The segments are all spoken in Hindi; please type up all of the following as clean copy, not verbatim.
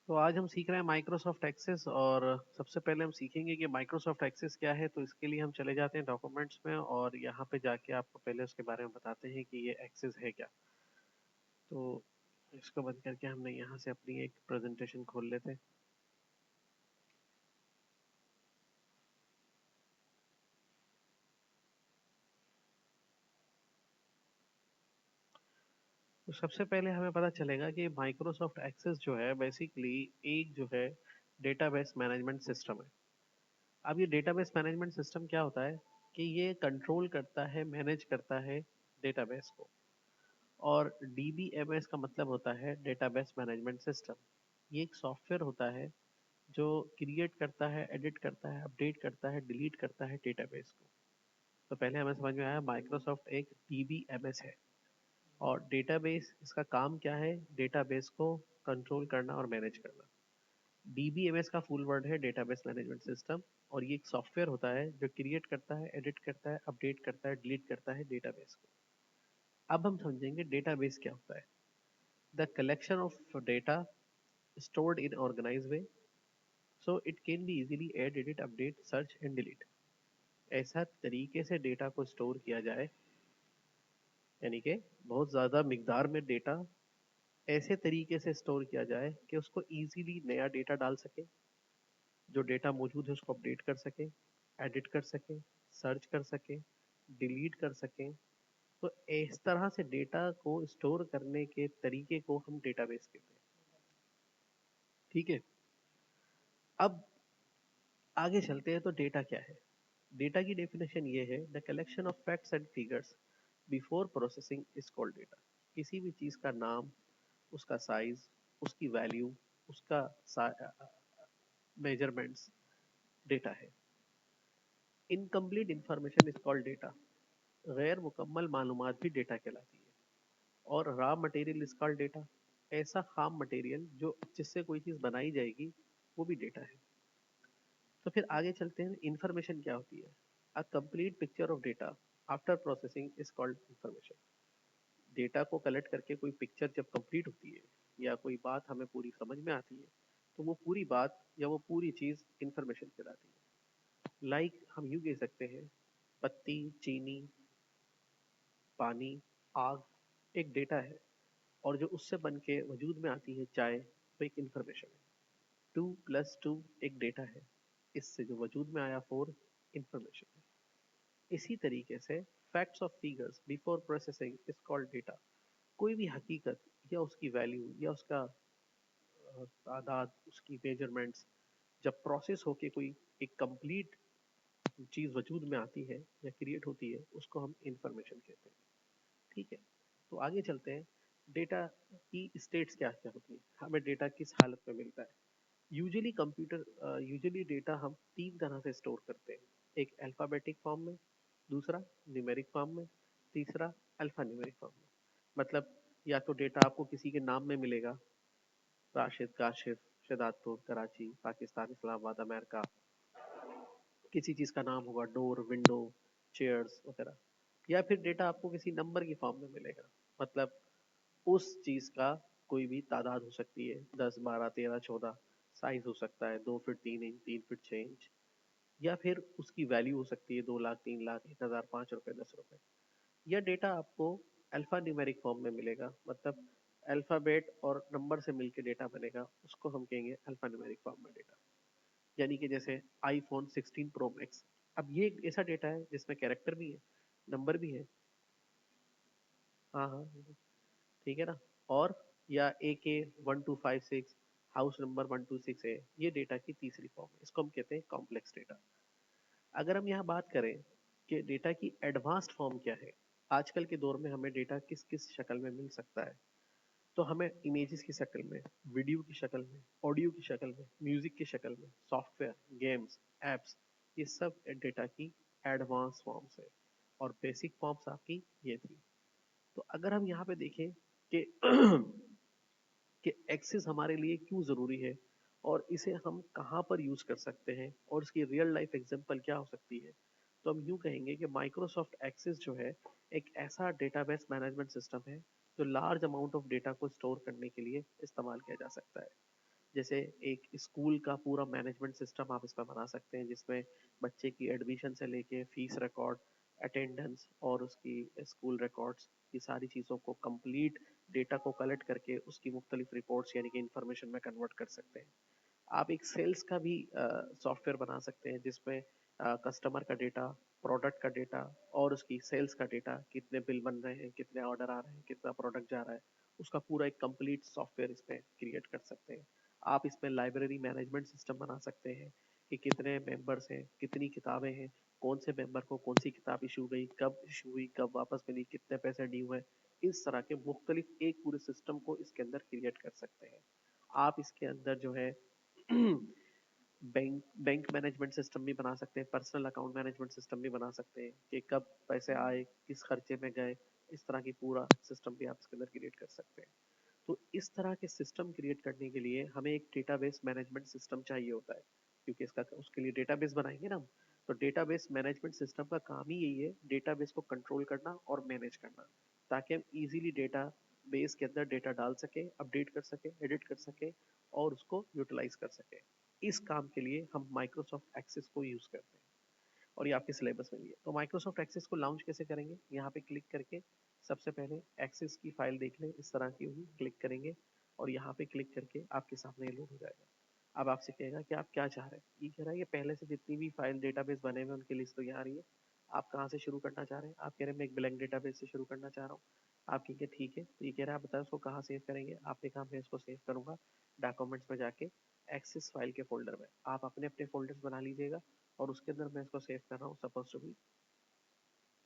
तो आज हम सीख रहे हैं माइक्रोसॉफ्ट एक्सेस और सबसे पहले हम सीखेंगे कि माइक्रोसॉफ्ट एक्सेस क्या है। तो इसके लिए हम चले जाते हैं डॉक्यूमेंट्स में और यहाँ पे जाके आपको पहले उसके बारे में बताते हैं कि ये एक्सेस है क्या। तो इसको बंद करके हमने यहाँ से अपनी एक प्रेजेंटेशन खोल लेते हैं। तो सबसे पहले हमें पता चलेगा कि माइक्रोसॉफ्ट एक्सेस जो है बेसिकली एक जो है डेटाबेस मैनेजमेंट सिस्टम है। अब ये डेटाबेस मैनेजमेंट सिस्टम क्या होता है कि ये कंट्रोल करता है, मैनेज करता है डेटाबेस को। और DBMS का मतलब होता है डेटाबेस मैनेजमेंट सिस्टम। ये एक सॉफ्टवेयर होता है जो क्रिएट करता है, एडिट करता है, अपडेट करता है, डिलीट करता है डेटाबेस को। तो पहले हमें समझ में आया माइक्रोसॉफ्ट एक DBMS है। और डेटाबेस इसका काम क्या है? डेटाबेस को कंट्रोल करना और मैनेज करना। DBMS का फुल वर्ड है डेटाबेस मैनेजमेंट सिस्टम। और ये एक सॉफ्टवेयर होता है जो क्रिएट करता है, एडिट करता है, अपडेट करता है, डिलीट करता है डेटाबेस को। अब हम समझेंगे डेटाबेस क्या होता है। The collection of data stored in organized way, so it can be easily add, edit, update, search and delete। ऐसा तरीके से डेटा को स्टोर किया जाए, यानी कि बहुत ज़्यादा मिकदार में डेटा ऐसे तरीके से स्टोर किया जाए कि उसको इजीली नया डेटा डाल सके, जो डेटा मौजूद है उसको अपडेट कर सके, एडिट कर सके, सर्च कर सके, डिलीट कर सकें। तो इस तरह से डेटा को स्टोर करने के तरीके को हम डेटाबेस कहते हैं। ठीक है। अब आगे चलते हैं। तो डेटा क्या है? डेटा की डेफिनेशन ये है, the collection of facts and figures before processing is called data. किसी भी चीज़ का नाम, उसका साइज, उसकी वैल्यू, उसका मेजरमेंट्स डेटा है। Incomplete information is called data. गैर मुकम्मल मालूमात भी डेटा कहलाती है। और raw material is called data. ऐसा खाम मटेरियल जो जिससे कोई चीज़ बनाई जाएगी वो भी डेटा है। तो फिर आगे चलते हैं। इंफॉर्मेशन क्या होती है? A complete picture of data after processing is called information. Data को कलेक्ट करके कोई पिक्चर जब कंप्लीट होती है या कोई बात हमें पूरी समझ में आती है तो वो पूरी बात या वो पूरी चीज़ इंफॉर्मेशन कहलाती है। लाइक हम यूँ कह सकते हैं, पत्ती, चीनी, पानी, आग एक डेटा है। और जो उससे बन के वजूद में आती है चाय, वो एक इंफॉर्मेशन है। 2+2 एक डेटा है। इससे जो वजूद में आया 4 इंफॉर्मेशन है। इसी तरीके से facts of figures before processing is called data. कोई भी हकीकत या उसकी वैल्यू या उसका तादाद, उसकी मेजरमेंट्स जब प्रोसेस होके कोई एक कंप्लीट चीज़ वजूद में आती है या क्रिएट होती है उसको हम इंफॉर्मेशन कहते हैं। ठीक है। तो आगे चलते हैं। डेटा की स्टेट्स क्या क्या होती है, हमें डेटा किस हालत में मिलता है। यूजुअली डेटा हम तीन तरह से स्टोर करते हैं। एक अल्फ़ाबेटिक फॉर्म में, दूसरा न्यूमेरिक फॉर्म में, तीसरा अल्फ़ा न्यूमेरिक फॉर्म में। मतलब या तो डेटा आपको किसी के नाम में मिलेगा, राशिद, काशिफ, शहदादपुर, कराची, पाकिस्तान, इस्लामाबाद, अमेरिका। किसी चीज़ का नाम होगा, डोर, विंडो, चेयर्स वगैरह। या फिर डेटा आपको किसी नंबर की फॉर्म में मिलेगा। मतलब उस चीज़ का कोई भी तादाद हो सकती है, 10, 12, 13, 14। साइज हो सकता है 2 फीट 3 इंच, 3 फीट 6 इंच। या फिर उसकी वैल्यू हो सकती है 2 लाख, 3 लाख, 1,000, 5 रुपए, 10 रुपए। यह डेटा आपको अल्फा न्यूमेरिक फॉर्म में मिलेगा। मतलब अल्फ़ाबेट और नंबर से मिलकर डेटा बनेगा, उसको हम कहेंगे अल्फा न्यूमेरिक फॉर्म में डेटा। यानी कि जैसे आईफोन 16 प्रो मैक्स। अब ये एक ऐसा डेटा है जिसमें कैरेक्टर भी है, नंबर भी है। हाँ हाँ, ठीक है ना। और या AK 1256, हाउस नंबर 126 है, ये डेटा की तीसरी फॉर्म है। इसको हम कहते हैं कॉम्प्लेक्स डेटा। अगर हम यहाँ बात करें कि डेटा की एडवांस्ड फॉर्म क्या है, आजकल के दौर में हमें डेटा किस किस शक्ल में मिल सकता है। तो हमें इमेजेस की शक्ल में, वीडियो की शक्ल में, ऑडियो की शक्ल में, म्यूजिक की शक्ल में, सॉफ्टवेयर, गेम्स, एप्स, ये सब डेटा की एडवांस फॉर्म्स है। और बेसिक फॉर्म्स आपकी ये थी। तो अगर हम यहाँ पे देखें कि कि एक्सेस हमारे लिए क्यों ज़रूरी है और इसे हम कहाँ पर यूज़ कर सकते हैं और इसकी रियल लाइफ एग्जांपल क्या हो सकती है, तो हम यूँ कहेंगे कि माइक्रोसॉफ्ट एक्सेस जो है एक ऐसा डेटाबेस मैनेजमेंट सिस्टम है जो लार्ज अमाउंट ऑफ डेटा को स्टोर करने के लिए इस्तेमाल किया जा सकता है। जैसे एक स्कूल का पूरा मैनेजमेंट सिस्टम आप इसमें बना सकते हैं, जिसमें बच्चे की एडमिशन से लेके फीस रिकॉर्ड, अटेंडेंस और उसकी स्कूल रिकॉर्ड्स, ये सारी चीज़ों को कंप्लीट डेटा को कलेक्ट करके उसकी मुख्तलिफ रिपोर्ट्स यानी कि इंफॉर्मेशन में कन्वर्ट कर सकते हैं। आप एक सेल्स का भी सॉफ्टवेयर बना सकते हैं, जिसमें कस्टमर का डेटा, प्रोडक्ट का डेटा और उसकी सेल्स का डेटा, कितने बिल बन रहे हैं, कितने ऑर्डर आ रहे हैं, कितना प्रोडक्ट जा रहा है, उसका पूरा एक कंप्लीट सॉफ्टवेयर इसमें क्रिएट कर सकते हैं। आप इसमें लाइब्रेरी मैनेजमेंट सिस्टम बना सकते हैं कि कितने मेंबर्स हैं, कितनी किताबें हैं, कौन से मेंबर को कौन सी किताब इशू गई, कब इशू हुई, कब वापस मिली, कितने पैसे ड्यू है। इस तरह के मुख्तलिफ एक पूरे सिस्टम को इसके अंदर क्रिएट कर सकते हैं। आप इसके अंदर जो है बैंक बैंक मैनेजमेंट सिस्टम भी बना सकते हैं, पर्सनल अकाउंट मैनेजमेंट सिस्टम भी बना सकते हैं कि कब पैसे आए, किस खर्चे में गए, इस तरह की पूरा सिस्टम भी आप इसके अंदर क्रिएट कर सकते हैं। तो इस तरह के सिस्टम क्रिएट करने के लिए हमें एक डेटाबेस मैनेजमेंट सिस्टम चाहिए होता है, क्योंकि इसका उसके लिए डेटाबेस बनाएंगे ना हम। तो डेटाबेस मैनेजमेंट सिस्टम का काम ही यही है, डेटाबेस को कंट्रोल करना और मैनेज करना, ताकि हम इजीली डेटा बेस के अंदर डेटा डाल सके, अपडेट कर सके, एडिट कर सके और उसको यूटिलाइज कर सके। इस काम के लिए हम माइक्रोसॉफ्ट एक्सेस को यूज करते हैं और ये आपके सिलेबस में भी है। तो माइक्रोसॉफ्ट एक्सेस को लॉन्च कैसे करेंगे, यहाँ पे क्लिक करके सबसे पहले एक्सेस की फाइल देख लें, इस तरह की होगी, क्लिक करेंगे और यहाँ पे क्लिक करके आपके सामने लोड हो जाएगा। अब आपसे कहेगा कि आप क्या चाह रहे हैं, ये कह रहा है कि पहले से जितनी भी फाइल डेटाबेस बने हुए उनकी लिस्ट तो यहाँ आ रही है। आप कहाँ से शुरू करना चाह रहे हैं, आप कह रहे हैं मैं एक ब्लैंक डेटाबेस से शुरू करना चाह रहा हूँ। आप कहेंगे ठीक है, तो ये कह रहा है आप बताओ उसको कहाँ सेव करेंगे। आपने कहा मैं इसको सेव करूँगा डॉक्यूमेंट्स में जाके एक्सेस फाइल के फोल्डर में। आप अपने अपने फोल्डर्स बना लीजिएगा और उसके अंदर मैं इसको सेव कर रहा हूँ, suppose to be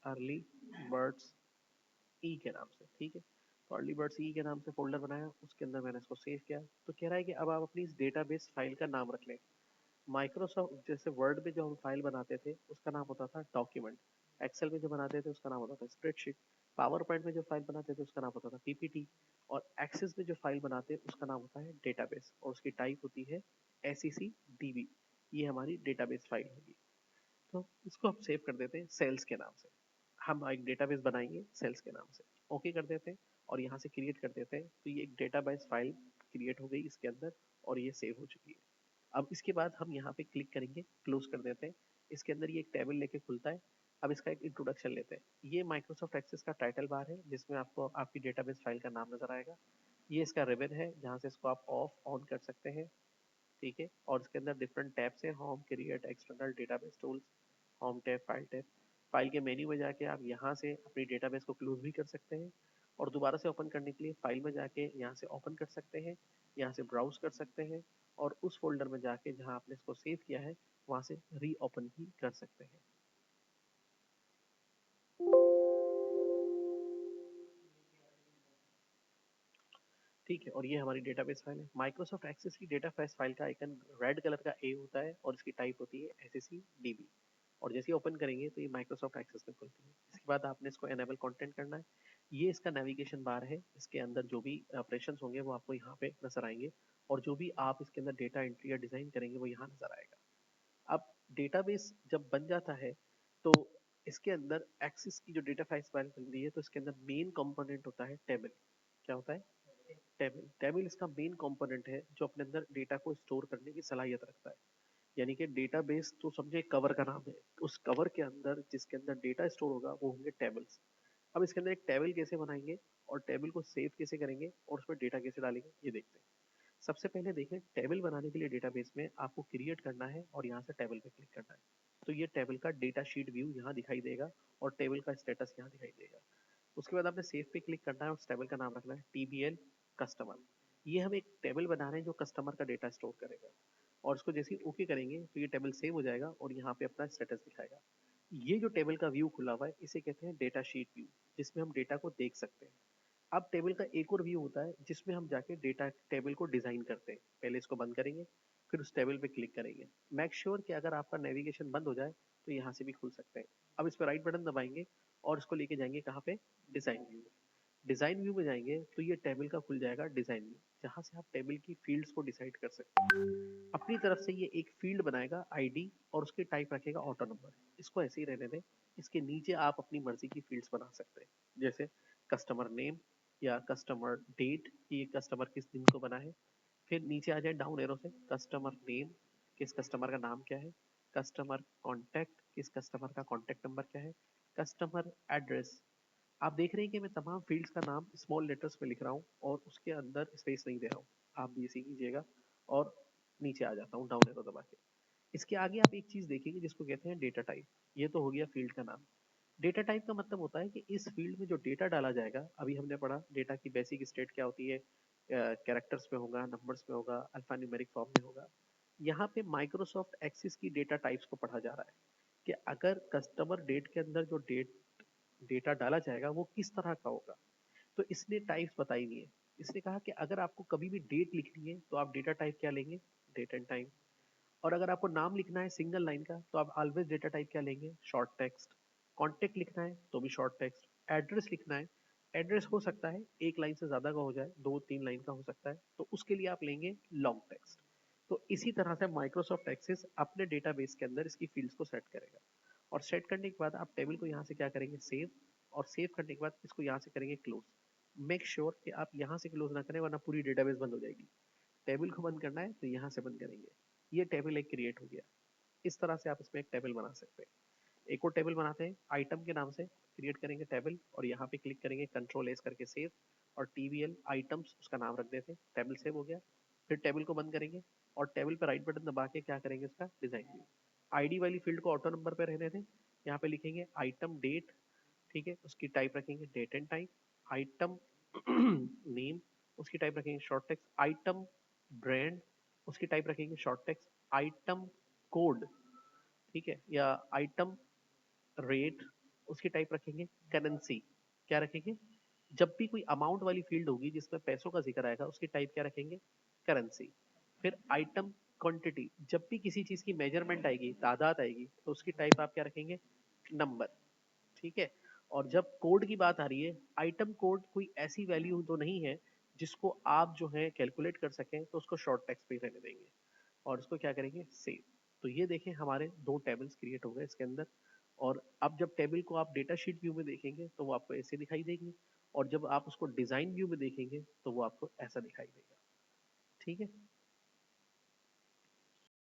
early birds ई के नाम से, ठीक है। तो अर्ली बर्ड्स ई के नाम से फोल्डर बनाया, उसके अंदर मैंने इसको सेव किया। तो कह रहा है कि अब आप अपनी इस डेटाबेस फाइल का नाम रख लें। माइक्रोसॉफ्ट जैसे वर्ड में जो हम फाइल बनाते थे उसका नाम होता था डॉक्यूमेंट, एक्सेल में जो बनाते थे उसका नाम होता था स्प्रेडशीट, पावर पॉइंट में जो फाइल बनाते थे उसका नाम होता था पीपीटी, और एक्सेस में जो फाइल बनाते हैं उसका नाम होता है डेटाबेस और उसकी टाइप होती है एसईसी डीबी। ये हमारी डेटाबेस फाइल होगी। तो इसको हम सेव कर देते हैं सेल्स के नाम से। हम एक डेटाबेस बनाएंगे सेल्स के नाम से, ओके कर देते हैं और यहाँ से क्रिएट कर देते हैं। तो ये एक डेटाबेस फाइल क्रिएट हो गई इसके अंदर और ये सेव हो चुकी है। अब इसके बाद हम यहाँ पे क्लिक करेंगे, क्लोज कर देते हैं। इसके अंदर ये एक टेबल लेके खुलता है। अब इसका एक इंट्रोडक्शन लेते हैं। ये माइक्रोसॉफ्ट एक्सेस का टाइटल बार है, जिसमें आपको आपकी डेटाबेस फाइल का नाम नजर आएगा। ये इसका रिबन है, जहाँ से इसको आप ऑफ ऑन कर सकते हैं, ठीक है। और इसके अंदर डिफरेंट टैब्स हैं, home, create, external, database tools, home tab, file tab. File के मेन्यू में जाके आप यहाँ से अपनी डेटाबेस को क्लोज भी कर सकते हैं और दोबारा से ओपन करने के लिए फाइल में जाके यहाँ से ओपन कर सकते हैं, यहाँ से ब्राउज कर सकते हैं और उस फोल्डर में जाके जहाँ आपने इसको सेव किया है वहाँ से री ओपन भी कर सकते हैं। ठीक है, और ये हमारी डेटाबेस फाइल है। माइक्रोसॉफ्ट एक्सेस की डेटाबेस फाइल का आइकन रेड कलर का ए होता है और इसकी टाइप होती है एसएससी डीबी। और जैसे ही ओपन करेंगे तो ये माइक्रोसॉफ्ट एक्सेस में खुलती है। इसके बाद आपने इसको एनेबल कंटेंट करना है। ये इसका नेविगेशन बार है, इसके अंदर जो भी ऑपरेशन होंगे वो आपको यहाँ पे नजर आएंगे और जो भी आप इसके अंदर डेटा एंट्री या डिजाइन करेंगे वो यहाँ नजर आएगा। अब डेटाबेस जब बन जाता है तो इसके अंदर एक्सेस की जो डेटा फाइल बनती है तो इसके अंदर मेन कंपोनेंट होता है टेबल। क्या होता है? टेबल। टेबल इसका मेन कंपोनेंट है जो अपने अंदर डेटा को स्टोर करने की सलाहियत रखता है। यानी कि डेटाबेस तो समझे कवर का नाम है, उस कवर के अंदर जिसके अंदर डेटा स्टोर होगा वो होंगे टेबल्स। अब इसके अंदर एक टेबल कैसे बनाएंगे और टेबल को सेव कैसे करेंगे और उसमें डेटा कैसे डालेंगे ये देखते हैं। सबसे पहले देखें, टेबल बनाने के लिए डेटाबेस में आपको क्रिएट करना है और यहाँ से टेबल पे क्लिक करना है। तो ये टेबल का डेटा शीट व्यू यहाँ दिखाई देगा और टेबल का स्टेटस यहाँ दिखाई देगा। उसके बाद आपने सेव पे क्लिक करना है और उस टेबल का नाम रखना है टीबीएल कस्टमर। ये हम एक टेबल बना रहे हैं जो कस्टमर का डेटा स्टोर करेगा और उसको जैसे ही ओके करेंगे तो ये टेबल सेव हो जाएगा और यहाँ पे अपना स्टेटस दिखाएगा। ये जो टेबल का व्यू खुला हुआ है इसे कहते हैं डेटा शीट व्यू, जिसमें हम डेटा को देख सकते हैं। अब टेबल का एक और व्यू होता है जिसमें हम जाके डेटा टेबल को डिजाइन करते हैं। पहले इसको बंद करेंगे, फिर उस टेबल पे क्लिक करेंगे। मेक श्योर कि अगर आपका नेविगेशन बंद हो जाए तो यहाँ से भी खुल सकते हैं। अब इस पर राइट बटन दबाएंगे और इसको लेके जाएंगे कहाँ पे, डिजाइन व्यू। डिजाइन व्यू में जाएंगे तो ये टेबल का खुल जाएगा डिजाइन व्यू, जहाँ से आप टेबल की फील्ड्स को डिसाइड कर सकते हैं। अपनी तरफ से ये एक फील्ड बनाएगा आईडी और उसकी टाइप रखेगा ऑटो नंबर। इसको ऐसे ही रहने दें। इसके नीचे आप अपनी मर्जी की फील्ड्स बना सकते हैं, जैसे कस्टमर नेम या कस्टमर डेट, ये कस्टमर किस दिन को बना है, फिर नीचे आ जाए डाउन एरो से, कस्टमर नेम, किस कस्टमर का नाम क्या है, कस्टमर कॉन्टैक्ट, किस कस्टमर का कॉन्टैक्ट नंबर क्या है, कस्टमर एड्रेस। आप देख रहे हैं कि मैं तमाम फील्ड्स का नाम स्मॉल लेटर्स में लिख रहा हूँ और उसके अंदर स्पेस नहीं दे रहा हूँ। आप भी इसी कीजिएगा और नीचे आ जाता हूँ डाउन एरो दबा के। इसके आगे आप एक चीज देखेंगे जिसको कहते हैं डेटा टाइप। ये तो हो गया फील्ड का नाम। डेटा टाइप का मतलब होता है कि इस फील्ड में जो डेटा डाला जाएगा, अभी हमने पढ़ा डेटा की बेसिक स्टेट क्या होती है, कैरेक्टर्स में होगा, नंबर्स में होगा, अल्फा न्यूमेरिक फॉर्म में होगा। यहाँ पे माइक्रोसॉफ्ट एक्सिस की डेटा टाइप्स को पढ़ा जा रहा है कि अगर कस्टमर डेट के अंदर जो डेटा डाला जाएगा वो किस तरह का होगा। तो इसने टाइप्स बताई हुई है। इसने कहा कि अगर आपको कभी भी डेट लिखनी है तो आप डेटा टाइप क्या लेंगे, डेट एंड टाइम। और अगर आपको नाम लिखना है सिंगल लाइन का तो आप ऑलवेज डेटा टाइप क्या लेंगे, शॉर्ट टेक्स्ट। कॉन्टेक्ट लिखना है तो भी शॉर्ट टेक्स्ट। एड्रेस लिखना है, एड्रेस हो सकता है एक लाइन से ज्यादा का हो जाए, 2-3 लाइन का हो सकता है, तो उसके लिए आप लेंगे लॉन्ग टेक्स्ट। तो इसी तरह से माइक्रोसॉफ्ट एक्सेस अपने डेटाबेस के अंदर इसकी फील्ड्स को सेट करेगा। और सेट करने के बाद आप टेबल को यहाँ से क्या करेंगे, सेव। और सेव करने के बाद इसको यहाँ से करेंगे क्लोज। मेक श्योर कि आप यहाँ से क्लोज ना करें वरना पूरी डेटाबेस बंद हो जाएगी। टेबल को बंद करना है तो यहाँ से बंद करेंगे। ये टेबल एक क्रिएट हो गया। इस तरह से आप इसमें एक टेबल बना सकते हैं। एक और टेबल बनाते हैं आइटम के नाम से, क्रिएट करेंगे टेबल और यहाँ पे क्लिक करेंगे कंट्रोल एस करके सेव। और टीवीएल आइटम्स उसका नाम रख देते हैं, टेबल सेव हो गया। फिर टेबल को बंद करेंगे और टेबल पर राइट बटन दबा के क्या करेंगे, इसका डिजाइन व्यू। आईडी वाली फील्ड को ऑटो नंबर पे रहने दें। यहाँ पे लिखेंगे आइटम डेट, ठीक है, उसकी टाइप रखेंगे date and time. Item name, उसकी टाइप रखेंगे शॉर्ट टेक्स्ट। आइटम ब्रांड, उसकी टाइप रखेंगे शॉर्ट टेक्स्ट। आइटम कोड, ठीक है, या आइटम रेट, उसकी टाइप रखेंगे करेंसी। क्या रखेंगे, जब भी कोई अमाउंट वाली फील्ड होगी जिसमें पैसों का जिक्र आएगा उसकी टाइप क्या रखेंगे, करेंसी। फिर आइटम क्वांटिटी, जब भी किसी चीज की मेजरमेंट आएगी, तादाद आएगी, तो उसकी टाइप आप क्या रखेंगे, नंबर। ठीक है। और जब कोड की बात आ रही है, आइटम कोड कोई ऐसी वैल्यू तो नहीं है जिसको आप जो है कैलकुलेट कर सकें, तो उसको शॉर्ट टेक्स्ट पे रहने देंगे और उसको क्या करेंगे, सेव। तो ये देखें हमारे दो टेबल्स क्रिएट हो गए इसके अंदर। और अब जब टेबल को आप डेटा शीट व्यू में देखेंगे तो वो आपको ऐसे दिखाई देगी। और जब आप उसको डिजाइन व्यू में देखेंगे तो वो आपको ऐसा दिखाई देगा। ठीक है।